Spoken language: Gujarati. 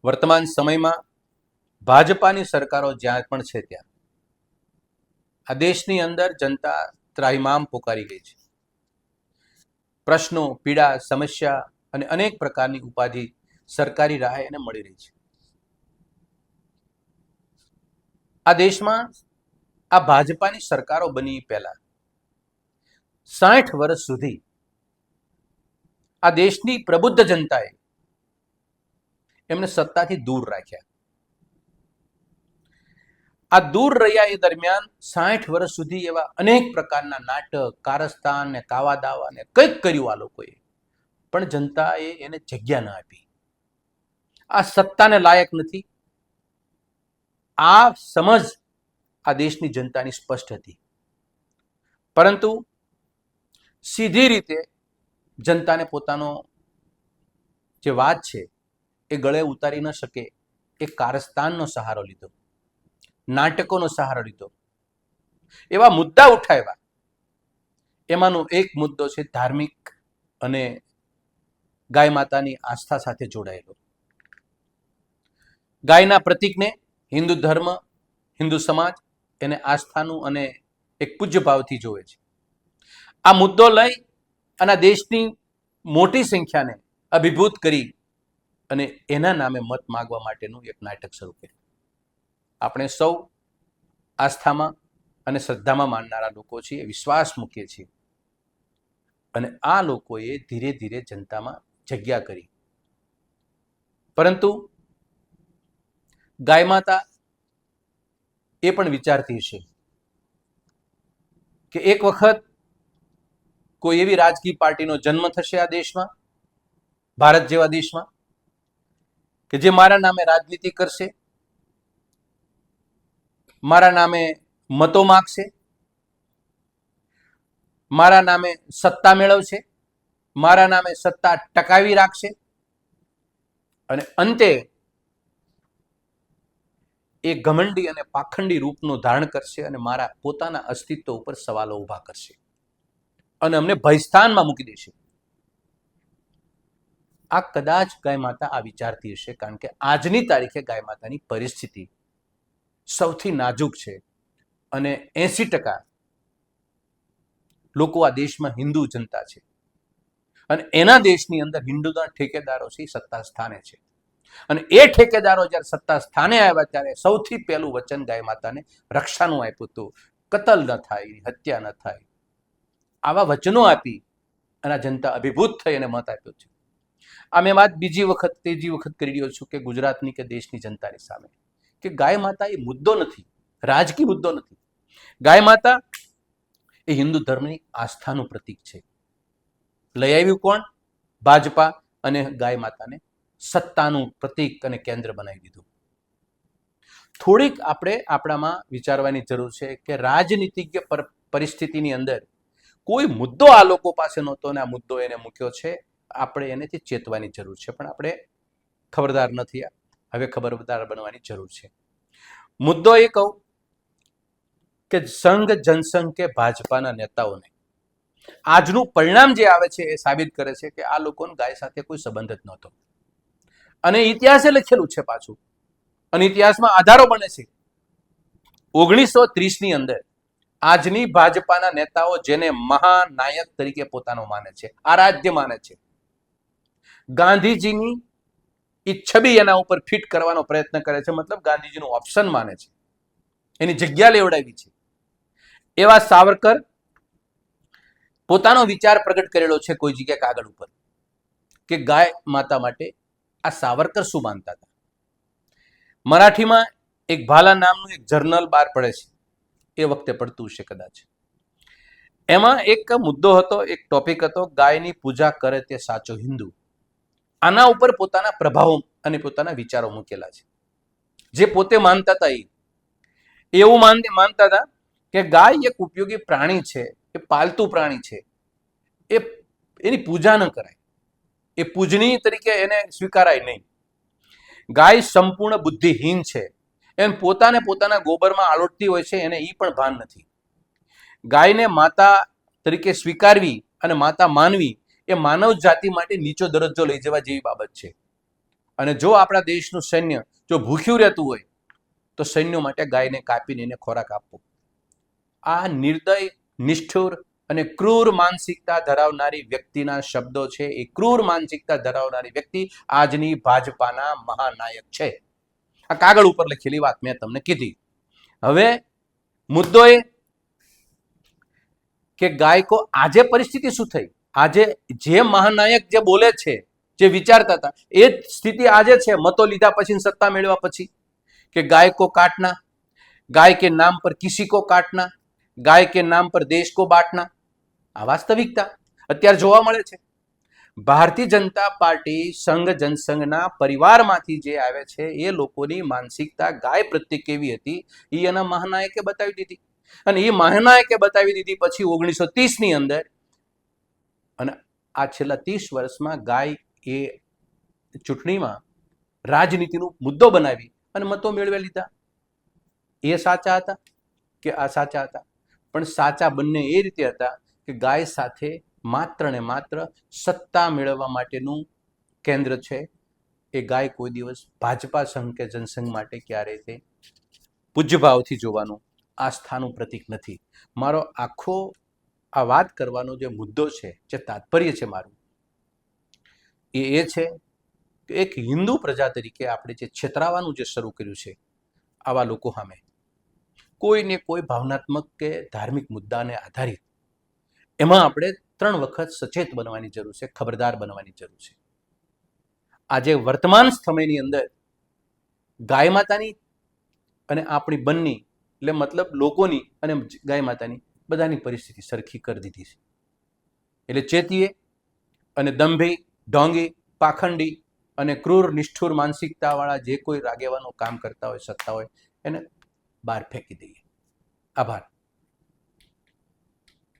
વર્તમાન સમયમાં ભાજપાની સરકારો જ્યાં પણ છે ત્યાં આ દેશની અંદર જનતા ત્રાહિમામ પોકારી ગઈ છે. પ્રશ્નો, પીડા, સમસ્યા અને અનેક પ્રકારની ઉપાધિ સરકારી રાહે એને મળી રહી છે. આ દેશમાં આ ભાજપાની સરકારો બની પહેલા 60 વર્ષ સુધી આ દેશની પ્રબુદ્ધ જનતાએ એમને સત્તાથી દૂર રાખ્યા. આ દૂર રહ્યા એ દરમિયાન 60 વર્ષ સુધી એવા અનેક પ્રકારના નાટક, કારસ્તાન ને કાવા દાવા ને કંઈક કર્યું આ લોકોએ, પણ જનતાએ એને જગ્યા ન આપી. આ સત્તાને લાયક નથી. આ સમજ આ દેશની જનતાની સ્પષ્ટ હતી, પરંતુ સીધી રીતે જનતાને પોતાનો જે વાત છે એ ગળે ઉતારી ન શકે એ કારસ્તાનનો સહારો લીધો, નાટકોનો સહારો લીધો, એવા મુદ્દા ઉઠાવ્યા. એમાંનો એક મુદ્દો છે ધાર્મિક અને ગાય માતાની આસ્થા સાથે જોડાયેલો. ગાયના પ્રતીકને હિન્દુ ધર્મ, હિન્દુ સમાજ એને આસ્થાનું અને એક પૂજ્ય ભાવથી જોવે છે. આ મુદ્દો લઈ અને દેશની મોટી સંખ્યાને અભિભૂત કરી અને એના નામે મત માગવા માટેનું એક નાટક શરૂ કર્યું. આપણે સૌ આસ્થામાં અને શ્રદ્ધામાં માનનારા લોકો છીએ, વિશ્વાસ મૂકીએ છીએ, અને આ લોકોએ ધીરે ધીરે જનતામાં જગ્યા કરી. પરંતુ ગાય માતા એ પણ વિચારતી હશે કે એક વખત કોઈ એવી રાજકીય પાર્ટીનો જન્મ થશે આ દેશમાં, ભારત જેવા દેશમાં, કે જે મારા નામે રાજનીતિ કરશે, મારા નામે મતો માગશે, મારા નામે સત્તા મેળવશે, મારા નામે સત્તા ટકાવી રાખશે, અને અંતે એ ઘમંડી અને પાખંડી રૂપનું ધારણ કરશે અને મારા પોતાના અસ્તિત્વ ઉપર સવાલો ઊભા કરશે અને અમને ભયસ્થાનમાં મૂકી દેશે. આ કદાચ ગાય માતા આ વિચારતી હશે, કારણ કે આજની તારીખે ગાય માતાની પરિસ્થિતિ સૌથી નાજુક છે અને 80% લોકો આ દેશમાં હિન્દુ જનતા છે અને એના દેશની અંદર હિન્દુના ઠેકેદારો છે, સત્તા સ્થાને છે. અને એ ઠેકેદારો જ્યારે સત્તા સ્થાને આવ્યા ત્યારે સૌથી પહેલું વચન ગાય માતાને રક્ષાનું આપ્યું હતું. કતલ ન થાય, હત્યા ન થાય, આવા વચનો આપી અને જનતા અભિભૂત થઈ અને મત આપ્યો છે. આ મેં વાત ત્રીજી વખત કરી રહ્યો છું કે ગુજરાતની કે દેશની જનતાની સામે, કે ગાય માતા એ મુદ્દો નથી, રાજકીય મુદ્દો નથી. ગાય માતા એ હિન્દુ ધર્મની આસ્થાનું પ્રતીક છે. લઈ આવ્યું કોણ? ભાજપા, અને ગાય માતાને સત્તાનું પ્રતીક અને કેન્દ્ર બનાવી દીધું. થોડીક આપણે આપણામાં વિચારવાની જરૂર છે કે રાજનીતિજ્ઞ પરિસ્થિતિની અંદર કોઈ મુદ્દો આ લોકો પાસે નહોતો અને આ મુદ્દો એને મૂક્યો છે. આપણે એનેથી ચેતવાની જરૂર છે, પણ આપણે ખબરદાર નથી. હવે ખબરદાર બનવાની જરૂર છે. મુદ્દો એ કહું કે સંઘ જનસંઘ કે ભાજપાના નેતાઓને આજનું પરિણામ જે આવે છે એ સાબિત કરે છે કે આ લોકોને ગાય સાથે કોઈ સંબંધ જ નહોતો. અને ઇતિહાસે લખેલું છે પાછું, અને ઇતિહાસમાં આધારો બને છે. 1930ની અંદર આજની ભાજપાના નેતાઓ જેને મહાનાયક તરીકે પોતાનો માને છે, આરાધ્ય માને છે, ગાંધીજીની એ છબી એના ઉપર ફિટ કરવાનો પ્રયત્ન કરે છે, મતલબ ગાંધીજીનું ઓપ્શન માને છે, એની જગ્યા લેવડાવી છે. એવા સાવરકર પોતાનો વિચાર પ્રગટ કરેલો છે કોઈ જગ્યાએ કાગળ ઉપર કે ગાય માતા માટે આ સાવરકર શું માનતા હતા. મરાઠીમાં એક ભાલા નામનું એક જર્નલ બહાર પડે છે, એ વખતે પડતું છે કદાચ. એમાં એક મુદ્દો હતો, એક ટોપિક હતો, ગાયની પૂજા કરે તે સાચો હિન્દુ. આના ઉપર પોતાના પ્રભાવો અને પોતાના વિચારો મૂકેલા છે. જે પોતે માનતા હતા એવું માનતા હતા કે ગાય એક ઉપયોગી પ્રાણી છે, એ પાલતુ પ્રાણી છે, એની પૂજા ન કરાય, એ પૂજનીય તરીકે એને સ્વીકારાય નહીં. ગાય સંપૂર્ણ બુદ્ધિહીન છે, એમ પોતાના ગોબરમાં આલોટતી હોય છે, એને એ પણ ભાન નથી. ગાયને માતા તરીકે સ્વીકારવી અને માતા માનવી એ માનવ જાતિ માટે નીચો દરજ્જો લઈ જવા જેવી બાબત છે. અને જો આપણા દેશનું સૈન્ય જો ભૂખ્યું રહેતું હોય તો સૈન્યો માટે ગાયને કાપીને એને ખોરાક આપવો. આ નિર્દય, નિષ્ઠુર અને ક્રૂર માનસિકતા ધરાવનારી વ્યક્તિના શબ્દો છે. એ ક્રૂર માનસિકતા ધરાવનારી વ્યક્તિ આજની ભાજપાના મહાનાયક છે. આ કાગળ ઉપર લખેલી વાત મેં તમને કીધી. હવે મુદ્દો એ કે ગાયકો આજે પરિસ્થિતિ શું થઈ, આજે જે મહાનાયક જે બોલે છે, જે વિચારતા હતા, એ જ સ્થિતિ આજે છે મતો લીધા પછી, સત્તા મેળવ્યા પછી, કે गाय को काटना, गाय के नाम पर किसी को काटना, गाय के नाम पर देश को बांटना. આ વાસ્તવિકતા અત્યારે જોવા મળે છે. ભારતીય જનતા પાર્ટી સંઘ જનસંઘના પરિવારમાંથી જે આવે છે એ લોકોની માનસિકતા ગાય પ્રત્યે કેવી હતી એ એના મહાનાયકે બતાવી દીધી. અને એ મહાનાયકે બતાવી દીધી પછી 1930ની અંદર અને આ છેલ્લા 30 વર્ષમાં ગાય એ ચૂંટણીમાં રાજનીતિનો મુદ્દો બનાવી અને મતો મેળવી લીધા. એ સાચા હતા કે આ સાચા હતા? પણ સાચા બંને એ રીતે હતા કે ગાય સાથે માત્ર ને માત્ર સત્તા મેળવવા માટેનું કેન્દ્ર છે. એ ગાય કોઈ દિવસ ભાજપા સંઘ કે જનસંઘ માટે ક્યારેય તે પૂજ્યભાવથી જોવાનું આસ્થાનું પ્રતીક નથી. મારો આખો આ વાત કરવાનો જે મુદ્દો છે, જે તાત્પર્ય છે મારું, એ છે કે એક હિન્દુ પ્રજા તરીકે આપણે જે છેતરાવાનું જે શરૂ કર્યું છે આવા લોકો સામે કોઈને કોઈ ભાવનાત્મક કે ધાર્મિક મુદ્દાને આધારિત એમાં આપણે 3 વખત સચેત બનવાની જરૂર છે, ખબરદાર બનવાની જરૂર છે. આજે વર્તમાન સમયની અંદર ગાય માતાની અને આપણી બંની એટલે મતલબ લોકોની અને ગાય માતાની બધાની પરિસ્થિતિ સરખી કરી દીધી છે. એટલે ચેતીએ અને દંભી, ઢોંગી, પાખંડી અને ક્રૂર નિષ્ઠુર માનસિકતાવાળા જે કોઈ આગેવાનો કામ કરતા હોય, સત્તા હોય, એને બહાર ફેંકી દઈએ. આભાર.